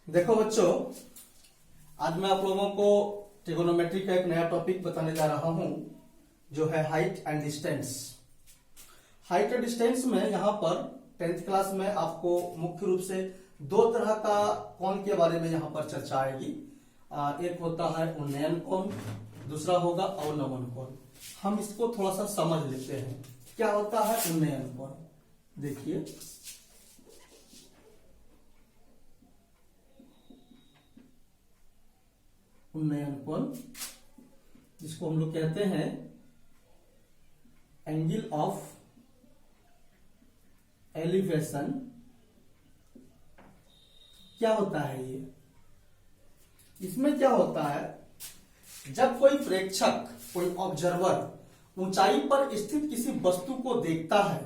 देखो बच्चों, आज मैं आप लोगों को ट्रिगोनोमेट्री का एक नया टॉपिक बताने जा रहा हूं जो है height and distance. Height and distance में यहाँ पर 10th क्लास में आपको मुख्य रूप से दो तरह का कोण के बारे में यहाँ पर चर्चा आएगी। एक होता है उन्नयन कोण, दूसरा होगा अवनमन कोण। हम इसको थोड़ा सा समझ लेते हैं। क्या होता है उन्नयन कोण? देखिए, उन्नयन कोण जिसको हम लोग कहते हैं एंगल ऑफ एलिवेशन। क्या होता है ये? इसमें क्या होता है, जब कोई प्रेक्षक, कोई ऑब्जर्वर ऊंचाई पर स्थित किसी वस्तु को देखता है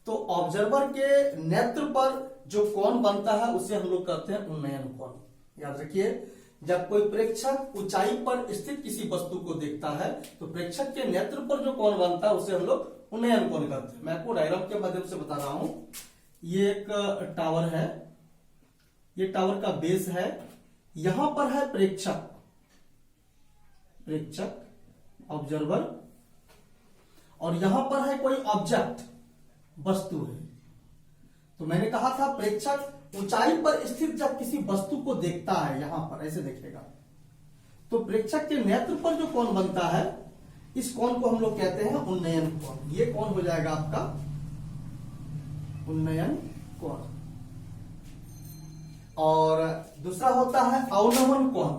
तो ऑब्जर्वर के नेत्र पर जो कोण बनता है उसे हम लोग कहते हैं उन्नयन कोण। याद रखिए, जब कोई प्रेक्षक ऊंचाई पर स्थित किसी वस्तु को देखता है तो प्रेक्षक के नेत्र पर जो कोण बनता है उसे हम लोग उन्नयन कोण कहते हैं। मैं आपको डायग्राम के माध्यम से बता रहा हूं। ये एक टावर है, ये टावर का बेस है, यहां पर है प्रेक्षक ऑब्जर्वर, और यहां पर है कोई ऑब्जेक्ट, वस्तु है। तो मैंने कहा था प्रेक्षक ऊंचाई पर स्थित जब किसी वस्तु को देखता है, यहां पर ऐसे देखेगा, तो प्रेक्षक के नेत्र पर जो कोण बनता है इस कोण को हम लोग कहते हैं उन्नयन कोण। ये कोण हो जाएगा आपका उन्नयन कोण। और दूसरा होता है अवनमन कोण।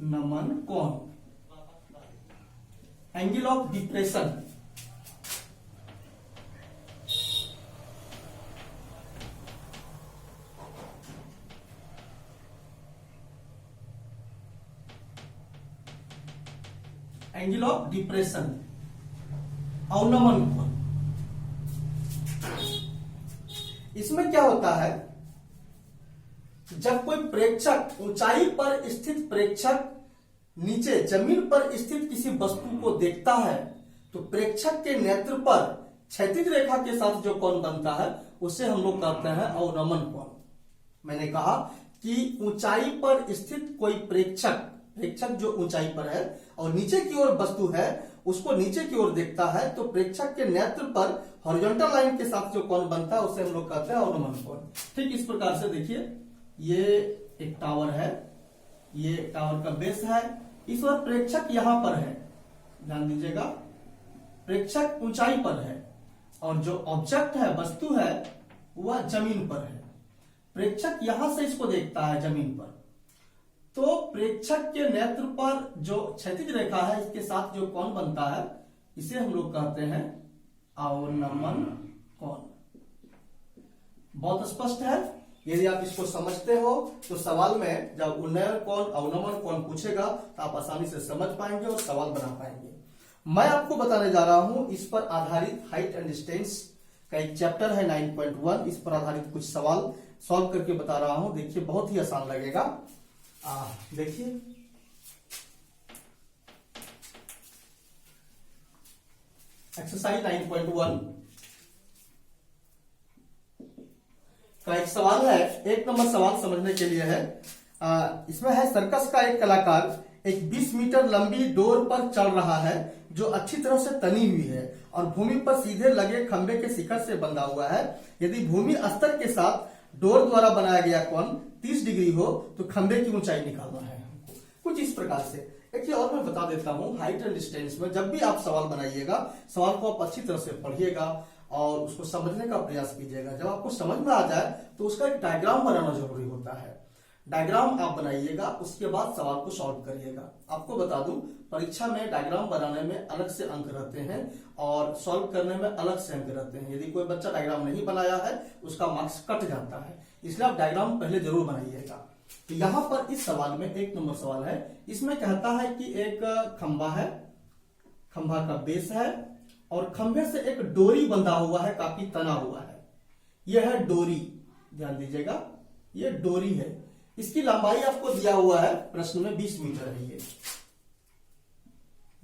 अवनमन कोण, angle of depression. Angle of depression, अवनमन कोण। इसमें क्या होता है, जब कोई प्रेक्षक, ऊंचाई पर स्थित प्रेक्षक नीचे जमीन पर स्थित किसी वस्तु को देखता है तो प्रेक्षक के नेत्र पर क्षैतिज रेखा के साथ जो कोण बनता है उसे हम लोग कहते हैं अवनमन कोण। मैंने कहा कि ऊंचाई पर स्थित कोई प्रेक्षक जो ऊंचाई पर है और नीचे की ओर वस्तु है उसको नीचे की ओर देखता है तो प्रेक्षक के नेत्र पर हॉरिजॉन्टल लाइन के साथ जो कोण बनता है उसे हम लोग कहते हैं अवनमन कोण। ठीक इस प्रकार से देखिए, ये एक टावर है, ये टावर का बेस है, इस बार प्रेक्षक यहां पर है, ध्यान दीजिएगा, प्रेक्षक ऊंचाई पर है और जो ऑब्जेक्ट है, वस्तु है, वह जमीन पर है। प्रेक्षक यहां से इसको देखता है जमीन पर, तो प्रेक्षक के नेत्र पर जो क्षैतिज रेखा है इसके साथ जो कोण बनता है इसे हम लोग कहते हैं अवनमन कोण। बहुत स्पष्ट है। यदि आप इसको समझते हो तो सवाल में जब उन्नयन कोण, अवनमन कोण पूछेगा तो आप आसानी से समझ पाएंगे और सवाल बना पाएंगे। मैं आपको बताने जा रहा हूं इस पर आधारित हाइट एंड डिस्टेंस का एक चैप्टर है 9.1, इस पर आधारित कुछ सवाल सॉल्व करके बता रहा हूं। देखिए, बहुत ही आसान लगेगा। देखिए, एक्सरसाइज 9.1 का एक सवाल है। एक नंबर सवाल समझने के लिए है। इसमें है, सर्कस का एक कलाकार एक 20 मीटर लंबी डोर पर चढ़ रहा है जो अच्छी तरह से तनी हुई है और भूमि पर सीधे लगे खंबे के शिखर से बंधा हुआ है। यदि भूमि स्तर के साथ डोर द्वारा बनाया गया कोण 30 डिग्री हो तो खंबे की ऊंचाई निकालना है। कुछ इस प्रकार से। देखिए, और मैं बता देता हूं, हाइट एंड डिस्टेंस में जब भी आप सवाल बनाइएगा, सवाल को आप अच्छी तरह से पढ़िएगा और उसको समझने का प्रयास कीजिएगा। जब आपको समझ में आ जाए तो उसका एक डायग्राम बनाना जरूरी होता है। डायग्राम आप बनाइएगा, उसके बाद सवाल को सॉल्व करिएगा। आपको बता दूं, परीक्षा में डायग्राम बनाने में अलग से अंक रहते हैं और सॉल्व करने में अलग से अंक रहते हैं। यदि कोई बच्चा डायग्राम नहीं बनाया है उसका मार्क्स कट जाता है, इसलिए आप डायग्राम पहले जरूर बनाइएगा। तो यहां पर इस सवाल में एक नंबर सवाल है, इसमें कहता है कि एक खंबा है, खंबा का बेस है और खंबे से एक डोरी बंधा हुआ है, काफी तना हुआ है। यह है डोरी, ध्यान दीजिएगा, यह डोरी है। इसकी लंबाई आपको दिया हुआ है प्रश्न में 20 मीटर है। ये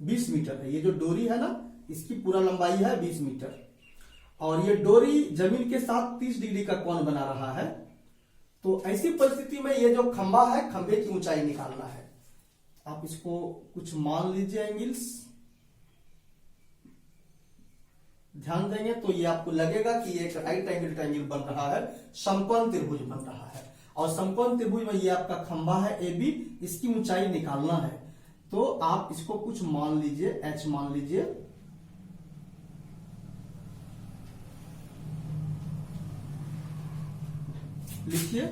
20 मीटर है, ये जो डोरी है ना, इसकी पूरा लंबाई है 20 मीटर। और ये डोरी जमीन के साथ 30 डिग्री का कोण बना रहा है। तो ऐसी परिस्थिति में ये जो खंभा है, खंभे की ऊंचाई निकालना है। आप इसको कुछ मान लीजिए एंगल्स, ध्यान देंगे तो ये आपको लगेगा कि ये एक राइट एंगल ट्रायंगल बन रहा है, समकोण त्रिभुज बन रहा है। और समकोण त्रिभुज में ये आपका खंभा है AB, इसकी ऊंचाई निकालना है। तो आप इसको कुछ मान लीजिए, H मान लीजिए। लिखिए,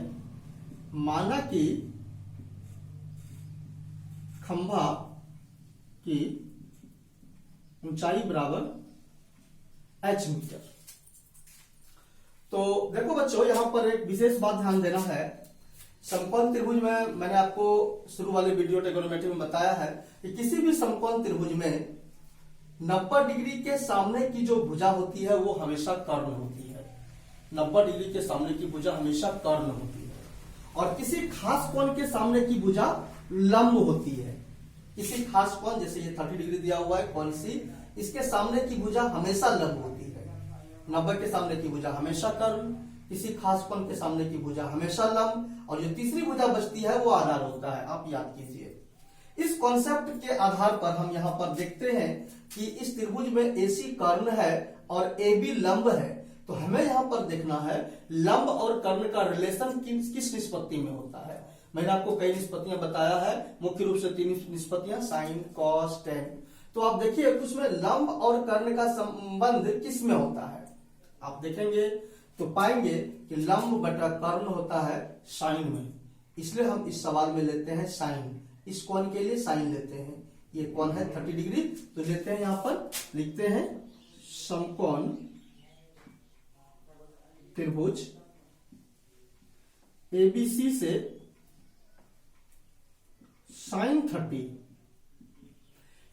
माना कि खंभा की ऊंचाई बराबर H मीटर। तो देखो बच्चों, यहां पर एक विशेष बात ध्यान देना है। समकोण त्रिभुज में मैंने आपको शुरू वाले वीडियो ट्रिगोनोमेट्री में बताया है कि किसी भी समकोण त्रिभुज में 90 डिग्री के सामने की जो भुजा होती है वो हमेशा कर्ण होती है। 90 डिग्री के सामने की भुजा हमेशा कर्ण होती है, और किसी खास कोण के सामने की भुजा लंब होती है। किसी खास कोण, जैसे ये 30 डिग्री दिया हुआ है कोण सी, इसके सामने की भुजा हमेशा लंब होती है। 90 के सामने की भुजा हमेशा कर्ण, किसी खास कोण के सामने की भुजा हमेशा लंब, और जो तीसरी भुजा बचती है वो आधार होता है। आप याद कीजिए। इस कॉन्सेप्ट के आधार पर हम यहाँ पर देखते हैं कि इस त्रिभुज में AC कर्ण है और AB लंब है। तो हमें यहाँ पर देखना है लंब और कर्ण का रिलेशन किस निष्पत्ति में होता है। मैंने आपको कई निष्पत्तियां बताया है, मुख्य रूप से 3 निष्पत्तियां, साइन, कॉस, टेन। तो आप देखिए उसमें लंब और कर्ण का संबंध किस में होता है। आप देखेंगे तो पाएंगे कि लंब बटा कर्ण होता है साइन में, इसलिए हम इस सवाल में लेते हैं साइन। इस कोण के लिए साइन लेते हैं। ये कोण है 30 डिग्री, तो लेते हैं यहां पर, लिखते हैं समकोण त्रिभुज ABC से साइन 30।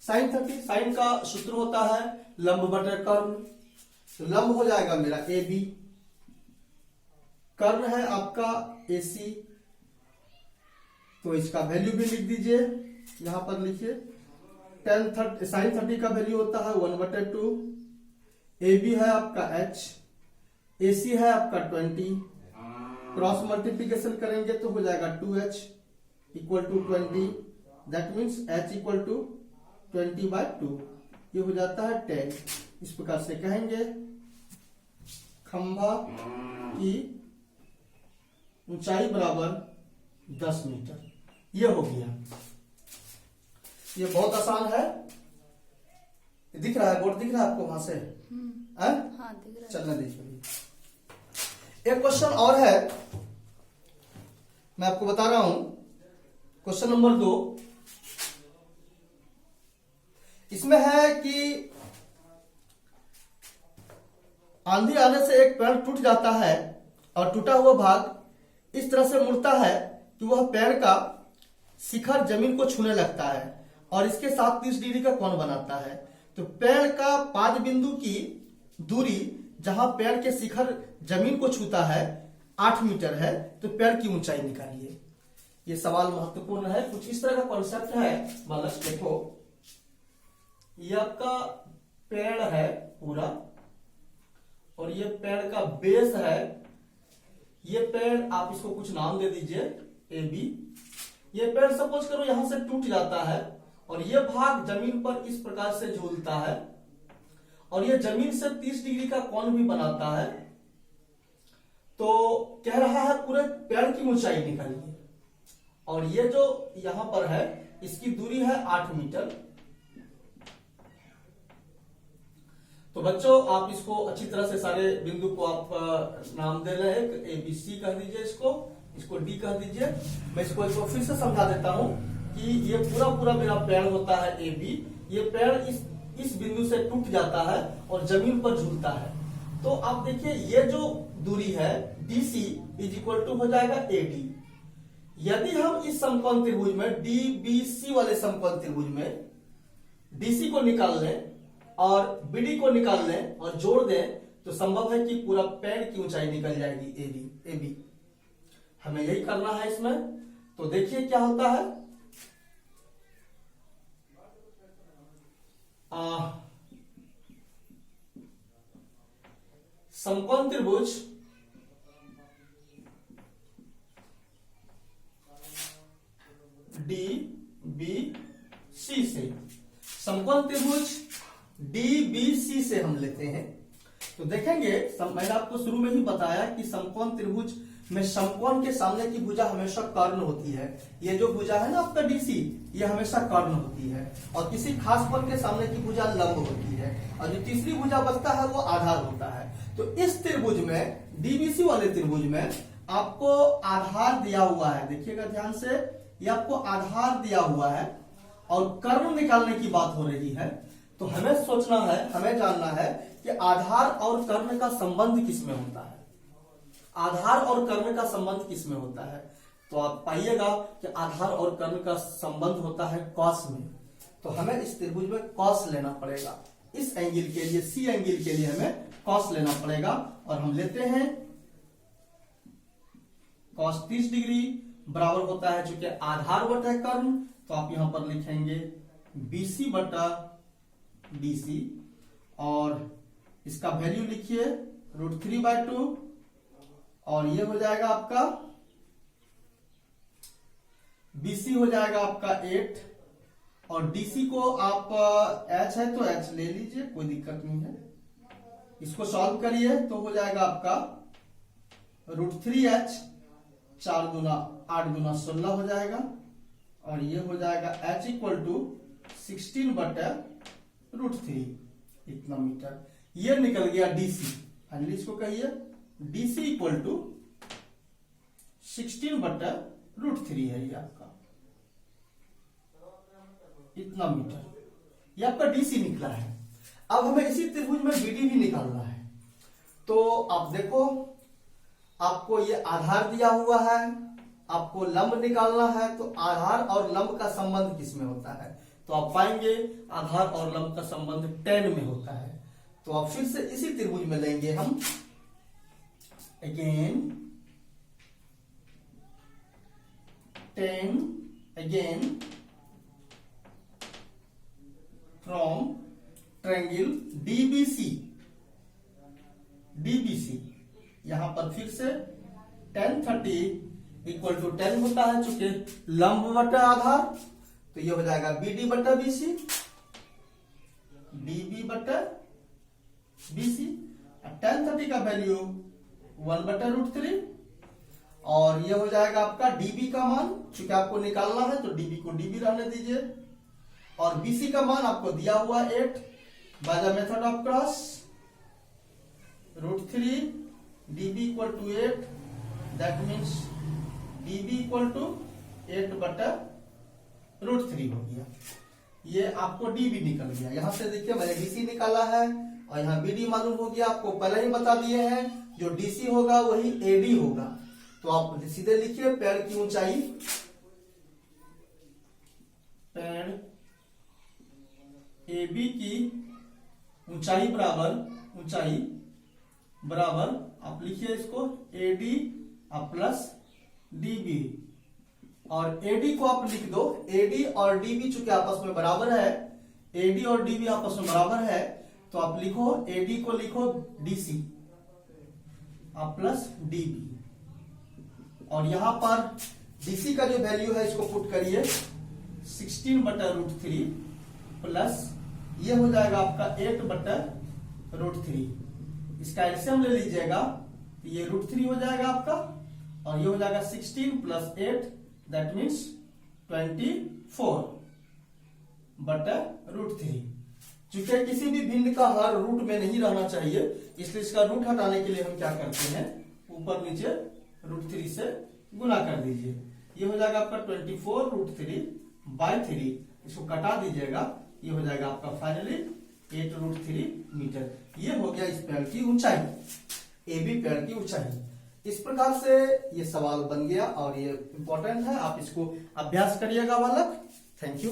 साइन का सूत्र होता है लंब बटे कर्ण। तो लंब हो जाएगा मेरा AB, कर्ण है आपका AC। तो इसका वैल्यू भी लिख दीजिए, यहां पर लिखिए। साइन 30 का वैल्यू होता है 1/2। AB है आपका H, AC है आपका 20। क्रॉस मल्टीप्लीकेशन करेंगे तो हो जाएगा 2H equal to 20। That means H equal to 20/2। ये हो जाता है 10। इस प्रकार से कहेंगे खंभा की ऊंचाई बराबर 10 मीटर। ये हो गया। ये बहुत आसान है। दिख रहा है, बोर्ड दिख रहा है आपको वहां से? हाँ, दिख रहा है। चलने दीजिए। एक क्वेश्चन और है, मैं आपको बता रहा हूं। क्वेश्चन नंबर 2 इसमें है कि आंधी आने से एक पेड़ टूट जाता है और टूटा हुआ भाग इस तरह से मुड़ता है कि वह पेड़ का शिखर जमीन को छूने लगता है और इसके साथ 30 डिग्री का कोण बनाता है। तो पेड़ का पाद बिंदु की दूरी जहां पेड़ के शिखर जमीन को छूता है 8 मीटर है। तो पेड़ की ऊंचाई निकालिए। ये सवाल महत्वपूर्ण है। कुछ इस तरह का कॉन्सेप्ट है। मतलब देखो, ये आपका पेड़ है पूरा, और ये पेड़ का बेस है। ये पेड़ आप इसको कुछ नाम दे दीजिए AB। ये पेड़ सपोज करो यहां से टूट जाता है और ये भाग जमीन पर इस प्रकार से झूलता है और ये जमीन से 30 डिग्री का कोण भी बनाता है। तो कह रहा है पूरे पेड़ की ऊंचाई निकालिए, और ये जो यहां पर है इसकी दूरी है 8 मीटर। तो बच्चों आप इसको अच्छी तरह से सारे बिंदु को आप नाम दे रहे हैं। ABC कह दीजिए, इसको D कह दीजिए। मैं इसको एक फिर से समझा देता हूं कि ये पूरा मेरा पेड़ होता है AB। ये पेड़ इस बिंदु से टूट जाता है और जमीन पर झूलता है। तो आप देखिए ये जो दूरी है DC इज इक्वल टू हो जाएगा AD। यदि हम इस समकोण त्रिभुज में DBC वाले समकोण त्रिभुज में DC को निकाल लें और BD को निकाल लें और जोड़ दें तो संभव है कि पूरा पेड़ की ऊंचाई निकल जाएगी AB। हमें यही करना है इसमें। तो देखिए क्या होता है। समकोण त्रिभुज DBC से, समकोण त्रिभुज DBC से हम लेते हैं। तो देखेंगे मैंने आपको शुरू में ही बताया कि समकोण त्रिभुज में समकोण के सामने की भुजा हमेशा कर्ण होती है। ये जो भुजा है ना आपका DC, ये हमेशा कर्ण होती है, और किसी खास कोण के सामने की भुजा लंब होती है, और जो तीसरी भुजा बचता है वो आधार होता है। तो इस त्रिभुज में, DBC वाले त्रिभुज में आपको आधार दिया हुआ है, देखिएगा ध्यान से, ये आपको आधार दिया हुआ है और कर्ण निकालने की बात हो रही है। तो हमें सोचना है, हमें जानना है कि आधार और कर्ण का संबंध किसमें होता है। आधार और कर्ण का संबंध किसमें होता है? तो आप पाइएगा कि आधार और कर्ण का संबंध होता है कॉस में। तो हमें इस त्रिभुज में कॉस लेना पड़ेगा। इस एंगल के लिए, सी एंगल के लिए हमें कॉस लेना पड़ेगा, और हम लेते हैं कॉस 30 डिग्री बराबर होता है, चूंकि आधार बटा कर्ण, तो आप यहां पर लिखेंगे BC बटा DC, और इसका वैल्यू लिखिए √3/2, और ये हो जाएगा आपका BC हो जाएगा आपका 8, और DC को आप H है तो H ले लीजिए, कोई दिक्कत नहीं है। इसको सॉल्व करिए तो हो जाएगा आपका √3H, 4 दूना 8 दूना 16 हो जाएगा, और ये हो जाएगा H = 16 बटा √3, इतना मीटर। ये निकल गया DC। फाइनली इसको कहिए DC = 16 बटा √3 है ये आपका, इतना मीटर। ये आपका DC निकला है। अब हमें इसी त्रिभुज में BD भी निकालना है। तो आप देखो, आपको ये आधार दिया हुआ है, आपको लंब निकालना है, तो आधार और लंब का संबंध किसमें होता है? तो आप पाएंगे आधार और लंब का संबंध tan में होता है। तो आप फिर से इसी त्रिभुज में लेंगे हम, again tan again from triangle DBC, यहां पर फिर से tan 30 = 10 होता है, चूंकि लंब बटा आधार, तो ये हो जाएगा BD बटा BC, DB बटा BC। tan 30 का वैल्यू 1 बटा √3, और ये हो जाएगा आपका DB का मान, चूंकि आपको निकालना है तो DB को DB रहने दीजिए, और BC का मान आपको दिया हुआ 8 by the method of cross, √3 DB = 8, that means DB = 8 बटा √3 हो गया। ये आपको DB निकल गया। यहां से देखिए मैंने DC निकाला है, और यहाँ BD मालूम हो गया, आपको पहले ही बता दिए हैं, जो DC होगा वही AD होगा। तो आप सीधे लिखिए पैर की ऊंचाई, पैर AB की ऊंचाई बराबर आप लिखिए इसको AD प्लस DB, और AD को आप लिख दो, AD और DB चूंकि आपस में बराबर है, AD और DB आपस में बराबर है, तो आप लिखो AD को लिखो DC प्लस DB, और यहां पर DC का जो वैल्यू है इसको पुट करिए 16 बटा √3 प्लस ये हो जाएगा आपका 8 बटा √3, इसका एलसीएम ले लीजिएगा, तो ये √3 हो जाएगा आपका, और ये हो जाएगा 16 प्लस 8, दैट मीन्स 24 बटा √3। चूंकि किसी भी भिन्न का हर रूट में नहीं रहना चाहिए, इसलिए इसका रूट हटाने के लिए हम क्या करते हैं, ऊपर नीचे √3 से गुना कर दीजिए। ये हो जाएगा आपका 24 √3/3, इसको कटा दीजिएगा, ये हो जाएगा आपका फाइनली 8 √3 मीटर। ये हो गया इस पेड़ की ऊंचाई, AB पेड़ की ऊंचाई। इस प्रकार से ये सवाल बन गया, और ये इंपॉर्टेंट है, आप इसको अभ्यास करिएगा बालक। Thank you.